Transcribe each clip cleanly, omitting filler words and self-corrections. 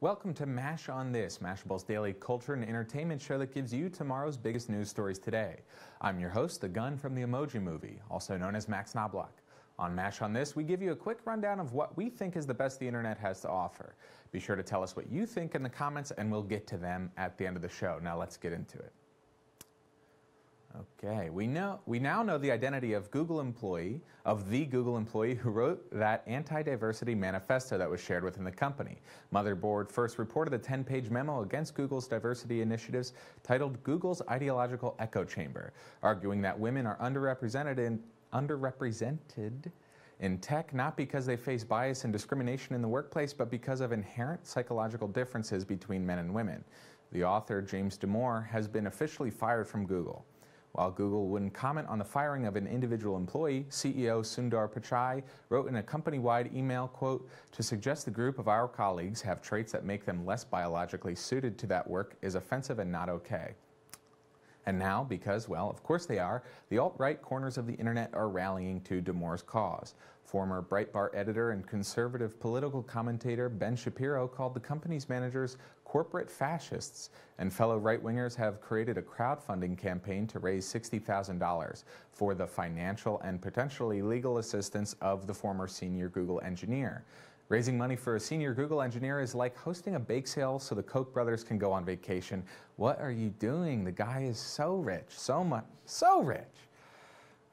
Welcome to Mash on This, Mashable's daily culture and entertainment show that gives you tomorrow's biggest news stories today. I'm your host, the gun from the Emoji Movie, also known as Max Knobloch. On Mash on This, we give you a quick rundown of what we think is the best the internet has to offer. Be sure to tell us what you think in the comments and we'll get to them at the end of the show. Now let's get into it. Okay, we now know the identity of the Google employee who wrote that anti-diversity manifesto that was shared within the company. Motherboard first reported a 10-page memo against Google's diversity initiatives titled Google's Ideological Echo Chamber, arguing that women are underrepresented in tech not because they face bias and discrimination in the workplace, but because of inherent psychological differences between men and women. The author, James Damore, has been officially fired from Google. While Google wouldn't comment on the firing of an individual employee, CEO Sundar Pichai wrote in a company-wide email, quote, "To suggest the group of our colleagues have traits that make them less biologically suited to that work is offensive and not okay." And now, because, well, of course they are, the alt-right corners of the internet are rallying to Damore's cause. Former Breitbart editor and conservative political commentator Ben Shapiro called the company's managers corporate fascists, and fellow right-wingers have created a crowdfunding campaign to raise $60,000 for the financial and potentially legal assistance of the former senior Google engineer. Raising money for a senior Google engineer is like hosting a bake sale so the Koch brothers can go on vacation. What are you doing? The guy is so rich, so rich.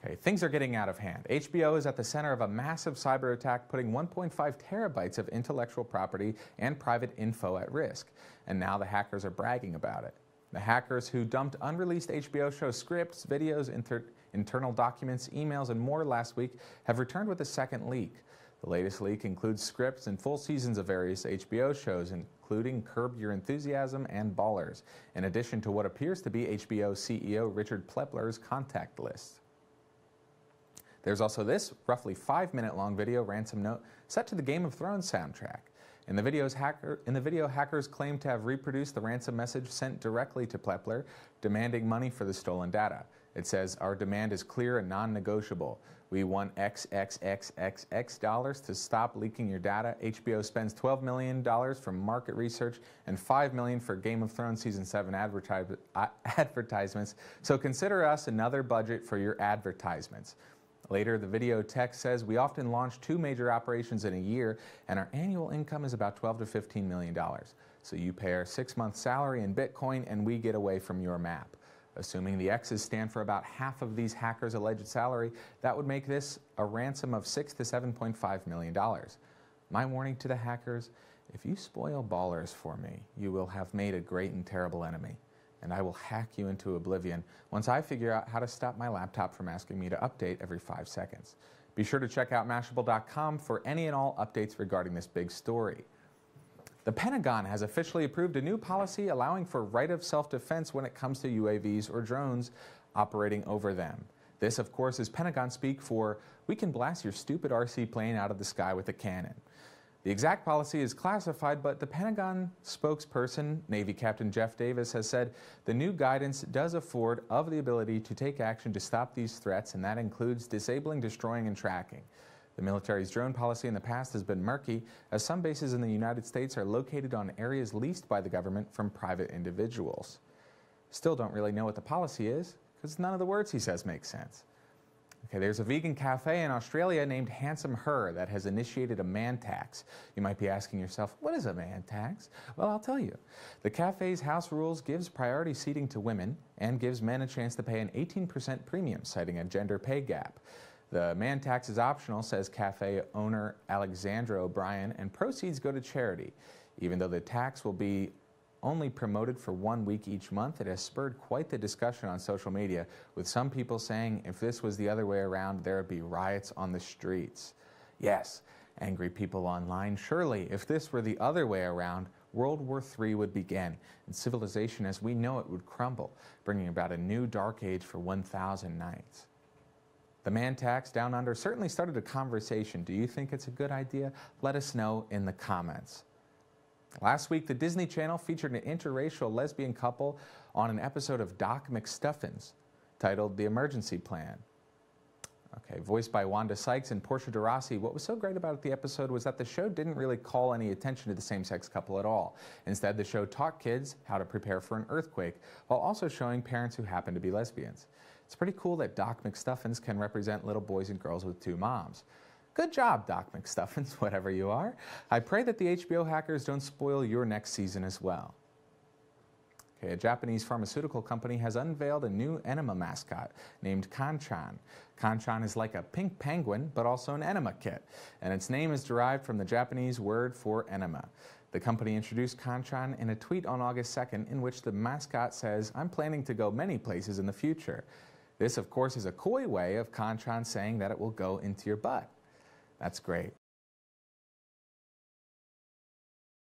Okay, things are getting out of hand. HBO is at the center of a massive cyber attack, putting 1.5 terabytes of intellectual property and private info at risk. And now the hackers are bragging about it. The hackers who dumped unreleased HBO show scripts, videos, internal documents, emails, and more last week have returned with a second leak. The latest leak includes scripts and full seasons of various HBO shows, including Curb Your Enthusiasm and Ballers, in addition to what appears to be HBO CEO Richard Plepler's contact list. There's also this roughly 5-minute long video ransom note set to the Game of Thrones soundtrack. In the video, hackers claim to have reproduced the ransom message sent directly to Plepler, demanding money for the stolen data. It says, "Our demand is clear and non-negotiable. We want XXXXX dollars to stop leaking your data. HBO spends $12 million for market research and $5 million for Game of Thrones Season 7 advertisements, so consider us another budget for your advertisements." Later, the video text says, "We often launch 2 major operations in a year, and our annual income is about $12 to $15 million. So you pay our 6-month salary in Bitcoin, and we get away from your map." Assuming the X's stand for about half of these hackers' alleged salary, that would make this a ransom of $6 to $7.5 million. My warning to the hackers: if you spoil Ballers for me, you will have made a great and terrible enemy, and I will hack you into oblivion once I figure out how to stop my laptop from asking me to update every 5 seconds. Be sure to check out Mashable.com for any and all updates regarding this big story. The Pentagon has officially approved a new policy allowing for right of self-defense when it comes to UAVs or drones operating over them. This, of course, is Pentagon speak for, "We can blast your stupid RC plane out of the sky with a cannon." The exact policy is classified, but the Pentagon spokesperson, Navy Captain Jeff Davis, has said the new guidance does afford the ability to take action to stop these threats, and that includes disabling, destroying, and tracking. The military's drone policy in the past has been murky, as some bases in the United States are located on areas leased by the government from private individuals. Still don't really know what the policy is, because none of the words he says make sense. Okay, there's a vegan cafe in Australia named Handsome Her that has initiated a man tax. You might be asking yourself, what is a man tax? Well, I'll tell you. The cafe's house rules gives priority seating to women and gives men a chance to pay an 18% premium, citing a gender pay gap. The man tax is optional, says cafe owner Alexandra O'Brien, and proceeds go to charity. Even though the tax will be only promoted for 1 week each month, it has spurred quite the discussion on social media, with some people saying if this was the other way around, there would be riots on the streets. Yes, angry people online. Surely, if this were the other way around, World War III would begin, and civilization as we know it would crumble, bringing about a new dark age for 1,000 nights. The man tax down under certainly started a conversation. Do you think it's a good idea? Let us know in the comments. Last week, the Disney Channel featured an interracial lesbian couple on an episode of Doc McStuffins titled The Emergency Plan. Okay, voiced by Wanda Sykes and Portia de Rossi, what was so great about the episode was that the show didn't really call any attention to the same-sex couple at all. Instead, the show taught kids how to prepare for an earthquake, while also showing parents who happen to be lesbians. It's pretty cool that Doc McStuffins can represent little boys and girls with two moms. Good job, Doc McStuffins, whatever you are. I pray that the HBO hackers don't spoil your next season as well. Okay, a Japanese pharmaceutical company has unveiled a new enema mascot named Kanchan. Kanchan is like a pink penguin, but also an enema kit, and its name is derived from the Japanese word for enema. The company introduced Kanchan in a tweet on August 2nd in which the mascot says, "I'm planning to go many places in the future." This, of course, is a coy way of Kanchan saying that it will go into your butt. That's great.